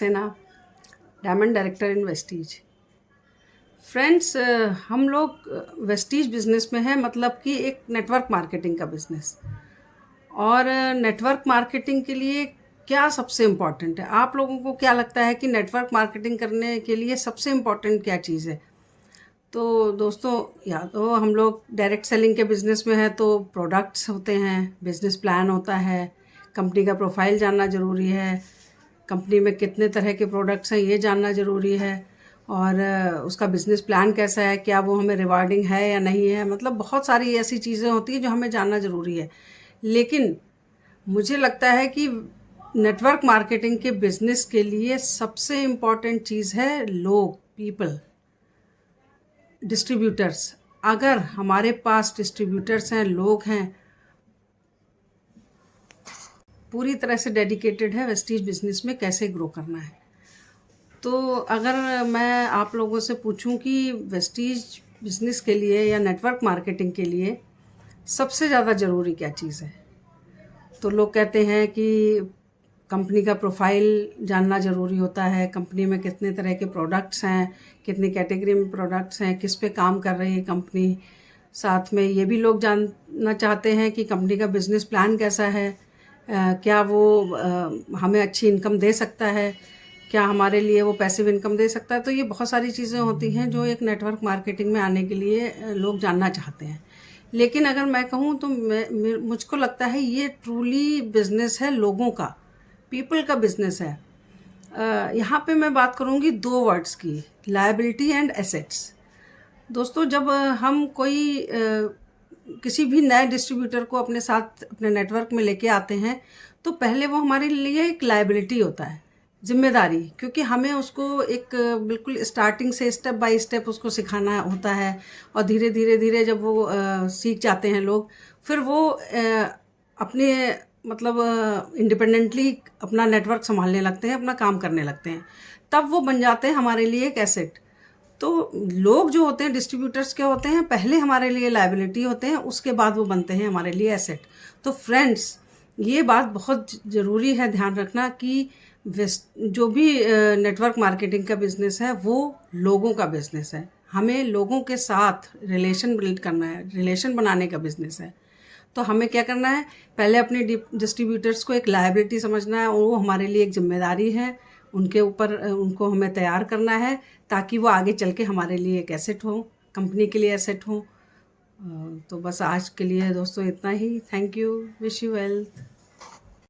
सेना, diamond director in Vestige. Friends, हम लोग वेस्टीज बिजनेस में है, मतलब कि एक नेटवर्क मार्केटिंग का बिजनेस। और नेटवर्क मार्केटिंग के लिए क्या सबसे इम्पॉर्टेंट है? आप लोगों को क्या लगता है कि नेटवर्क मार्केटिंग करने के लिए सबसे इम्पॉर्टेंट क्या चीज़ है? तो दोस्तों, या तो हम लोग डायरेक्ट सेलिंग के बिज़नेस में है तो प्रोडक्ट्स होते हैं, बिज़नेस प्लान होता है, कंपनी का प्रोफाइल जानना ज़रूरी है, कंपनी में कितने तरह के प्रोडक्ट्स हैं ये जानना ज़रूरी है, और उसका बिज़नेस प्लान कैसा है, क्या वो हमें रिवार्डिंग है या नहीं है। मतलब बहुत सारी ऐसी चीज़ें होती हैं जो हमें जानना ज़रूरी है। लेकिन मुझे लगता है कि नेटवर्क मार्केटिंग के बिज़नेस के लिए सबसे इम्पॉर्टेंट चीज़ है लोग, पीपल, डिस्ट्रीब्यूटर्स। अगर हमारे पास डिस्ट्रीब्यूटर्स हैं, लोग हैं, पूरी तरह से डेडिकेटेड है वेस्टीज बिजनेस में कैसे ग्रो करना है। तो अगर मैं आप लोगों से पूछूं कि वेस्टीज बिजनेस के लिए या नेटवर्क मार्केटिंग के लिए सबसे ज़्यादा ज़रूरी क्या चीज़ है, तो लोग कहते हैं कि कंपनी का प्रोफाइल जानना ज़रूरी होता है, कंपनी में कितने तरह के प्रोडक्ट्स हैं, कितनी कैटेगरी में प्रोडक्ट्स हैं, किस पे काम कर रही है कंपनी। साथ में ये भी लोग जानना चाहते हैं कि कंपनी का बिज़नेस प्लान कैसा है, क्या वो हमें अच्छी इनकम दे सकता है, क्या हमारे लिए वो पैसिव इनकम दे सकता है। तो ये बहुत सारी चीज़ें होती हैं जो एक नेटवर्क मार्केटिंग में आने के लिए लोग जानना चाहते हैं। लेकिन अगर मैं कहूँ तो मुझको लगता है ये ट्रूली बिजनेस है, लोगों का, पीपल का बिजनेस है। यहाँ पे मैं बात करूँगी दो वर्ड्स की, लायबिलिटी एंड एसेट्स। दोस्तों, जब हम कोई किसी भी नए डिस्ट्रीब्यूटर को अपने साथ अपने नेटवर्क में लेके आते हैं तो पहले वो हमारे लिए एक लायबिलिटी होता है, जिम्मेदारी, क्योंकि हमें उसको एक बिल्कुल स्टार्टिंग से स्टेप बाय स्टेप उसको सिखाना होता है। और धीरे धीरे धीरे जब वो सीख जाते हैं लोग, फिर वो अपने मतलब इंडिपेंडेंटली अपना नेटवर्क संभालने लगते हैं, अपना काम करने लगते हैं, तब वो बन जाते हैं हमारे लिए एक एसेट। तो लोग जो होते हैं, डिस्ट्रीब्यूटर्स क्या होते हैं, पहले हमारे लिए लायबिलिटी होते हैं, उसके बाद वो बनते हैं हमारे लिए एसेट। तो फ्रेंड्स, ये बात बहुत ज़रूरी है ध्यान रखना कि जो भी नेटवर्क मार्केटिंग का बिज़नेस है वो लोगों का बिज़नेस है। हमें लोगों के साथ रिलेशन बिल्ड करना है, रिलेशन बनाने का बिज़नेस है। तो हमें क्या करना है, पहले अपने डिस्ट्रीब्यूटर्स को एक लायबिलिटी समझना है, और वो हमारे लिए एक जिम्मेदारी है, उनके ऊपर उनको हमें तैयार करना है ताकि वो आगे चल के हमारे लिए एक एसेट हो, कंपनी के लिए एसेट हो। तो बस आज के लिए दोस्तों इतना ही। Thank you, wish you wealth.